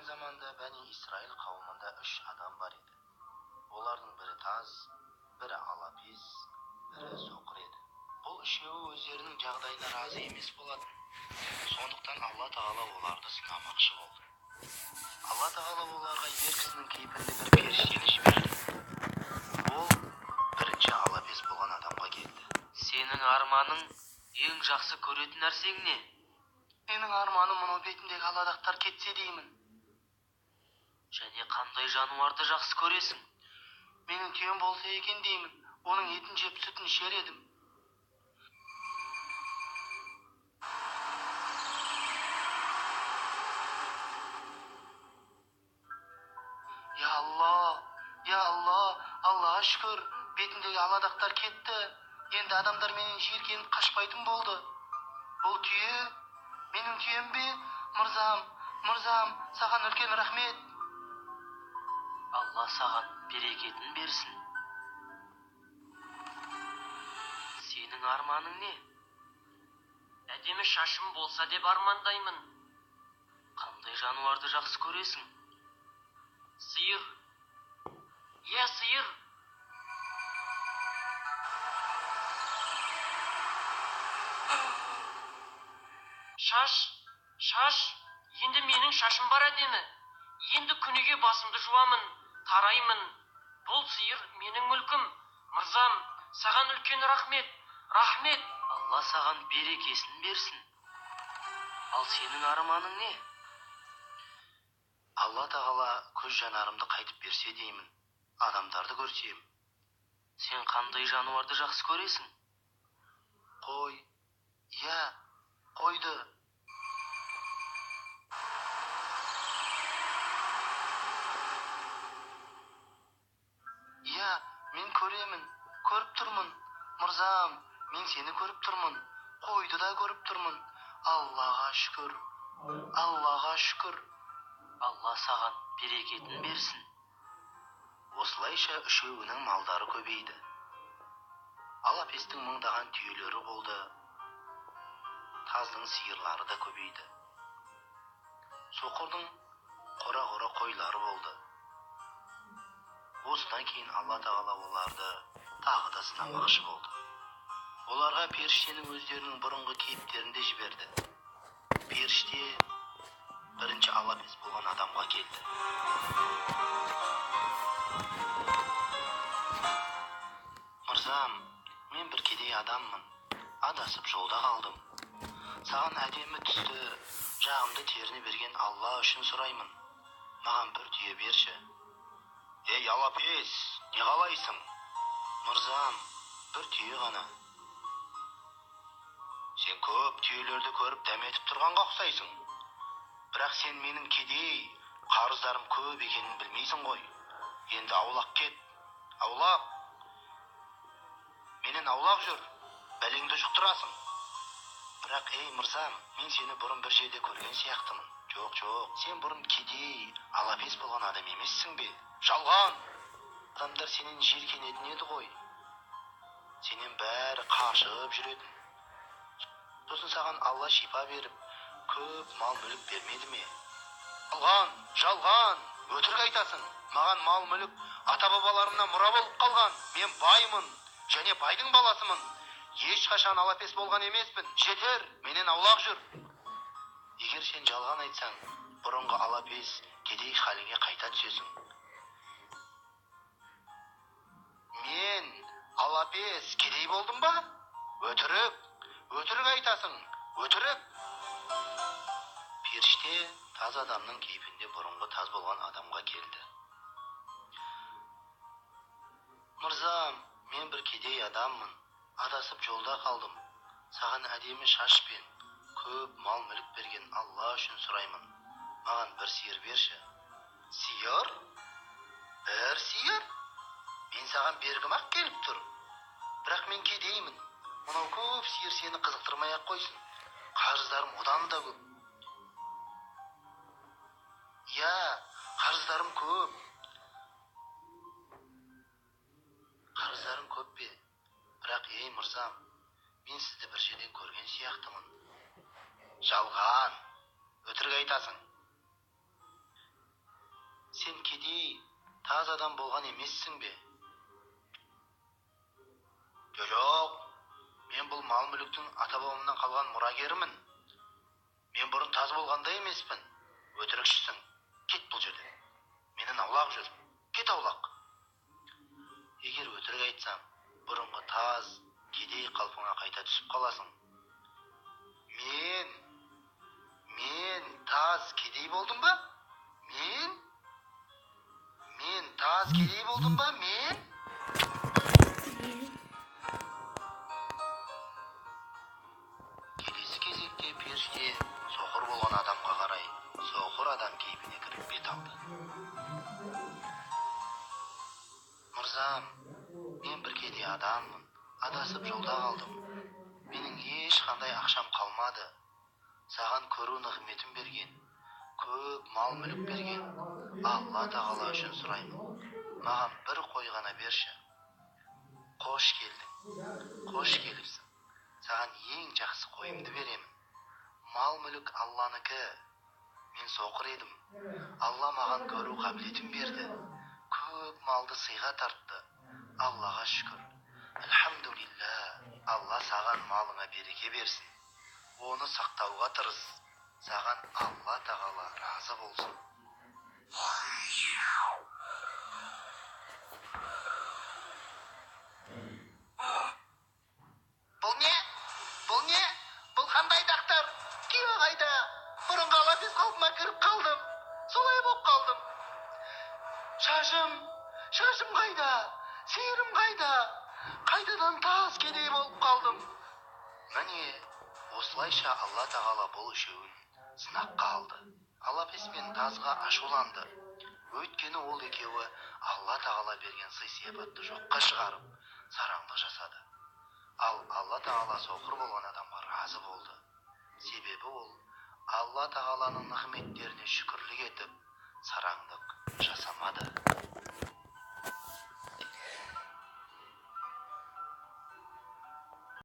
заманда Бәни Исраил қауымында 3 адам бар еді. Олардың бірі таз, бірі алапес, бірі соқыр еді. Бұл үшеуі өздерінің жағдайына разы емес болатын. Сондықтан Алла Тағала оларды сынамақшы болды. Алла Тағала оларға ер кісінің кейпінде бір періштені жіберді. Ол бірінші алапес болған адамға келді. Сенің арманың, ең жақсы көретін нәрсең не? Менің арманым мұнау бетіндегі аладақтар кетсе деймін. Және қандай жануарды жақсы көресің? Менің түйем болса екен деймін. Оның етін жеп сүтін ішер едім. Я Алла, Аллаға шүкір, бетіндегі аладақтар кетті. Енді адамдар менен жиіркеніп қашпайтын болды. Бұл түйе менің түйем бе? Мырзам, саған үлкен рахмет. Алла саған берекетін берсін. Сенің арманың не? Әдемі шашым болса деп армандаймын. Қандай жануарды жақсы көресің? Сиыр. Я сиыр. Шаш. Енді менің шашым бар әдемі. Енді күніге басымды жуамын, тараймын. Бұл сиыр менің мүлкім. Мырзам, саған үлкен рахмет. Алла саған берекесін берсін. Ал сенің арманың не? Алла Тағала көз жанарымды қайтып берсе деймін. Адамдарды көрсем. Сен қандай жануарды жақсы көресің? Қой. Я, қойды. Я, мен көремін, көріп тұрмын. Мырзам, мен сені көріп тұрмын. Қойды да көріп тұрмын. Аллаға шүкір. Алла саған берекетін берсін. Осылайша үшеуінің малдары көбейді. Алапестің мыңдаған түйелері болды. Таздың сиырлары да көбейді. Соқырдың қора қойлары болды. Осыдан кейін Алла Тағала оларды тағы да сынамақшы болды. Оларға періштенің өздерінің бұрынғы кейіптерінде жіберді. Періште бірінші алапес болған адамға келді. Мырзам, мен бір кедей адаммын. Адасып жолда қалдым. Саған әдемі түсті, жағымды теріне берген Алла үшін сұраймын. Маған бір түйе берші. Ей алапес, не қалайсың? Мырзам, бір түйе ғана. Сен көп түйелерді көріп дәметіп тұрғанға ұқсайсың. Бірақ сен менің кедей, қарыздарым көп екенін білмейсің ғой. Енді аулақ кет. Аулақ. Менен аулақ жүр. Бәлеңді жұқтырасың. Бірақ ей мырзам, мен сені бұрын бір жерде көрген сияқтымын. Жоқ, сен бұрын кедей, алапес болған адам емессің бе? Жалған. Адамдар сенен жиіркенетін еді ғой. Сенен бәрі қашып жүретін. Сосын саған Алла шипа беріп, көп мал мүлік бермеді ме? Жалған, өтірік айтасың. Маған мал мүлік ата-бабаларымнан мұра болып қалған. Мен баймын, және байдың баласымын. Ешқашан алапес болған емеспін. Жетер, менен аулақ жүр. Егер сен жалған айтсаң, бұрынғы алапес кедей халіңе қайта түсесің. Мен алапес кедей болдым ба? Өтірік айтасың, өтірік. Періште таз адамның кейпінде бұрынғы таз болған адамға келді. Мырзам, мен бір кедей адаммын. Адасып жолда қалдым. Саған әдемі шашпен көп мал мүлік берген Алла үшін сұраймын. Маған бір сиыр берші. Сиыр? Бір сиыр? Мен саған бергім-ақ келіп тұр. Бірақ мен кедеймін. Мынау көп сиыр сені қызықтырмай-ақ қойсын. Қарыздарым одан да көп. Я, қарыздарым көп. Қарыздарым көп бе? Бірақ ей мырзам, мен сізді бір жерден көрген сияқтымын. Жалған, өтірік айтасың. сен кедей, таз адам болған емессің бе? Жоқ, мен бұл мал мүліктің ата-бабамнан қалған мұрагерімін. Мен бұрын таз болғанда емеспін. Өтірікшісің. Кет бұл жерден. Менен аулақ жүр. Кет аулақ. Егер өтірік айтсам, бұрынғы таз, кедей қалпыңа қайта түсіп қаласың. Мен таз кедей болдым ба? Мен таз кедей болдым ба? Келесі кезекте періште соқыр болған адамға қарай соқыр адам кейпіне кіріп бет алды. Мырзам, мен бір кедей адаммын. Адасып жолда қалдым. Менің ешқандай ақшам қалмады. Саған көру нығметін берген, көп мал мүлік берген Алла тағала үшін сұраймын. Маған бір қой ғана берші. Қош келдің. Қош келіпсің. Саған ең жақсы қойымды беремін. Мал мүлік Алланыкі. Мен соқыр едім. Алла маған көру қабілетін берді. Көп малды сыйға тартты. Аллаға шүкір. Әлхамдулилля. Алла саған малыңа береке берсін. Оны сақтауға тырыс. Саған Алла тағала разы болсын. Бұл не? Бұл қандай дақтар? Күйе қайда? Бұрынғы лапес қалпыма кіріп қалдым. Солай боп қалдым. Шашым қайда? Сиырым қайда? Қайтадан таз кедей болып қалдым. Міне, осылайша Алла тағала бұл үшеуін сынаққа алды. Лапес пен тазға ашуланды. Өйткені ол екеуі Алла тағала берген сый-сияпатты жоққа шығарып, сараңдық жасады. Ал Алла тағала соқыр болған адамға разы болды. Себебі ол Алла тағаланың нығметтеріне шүкірлік етіп, сараңдық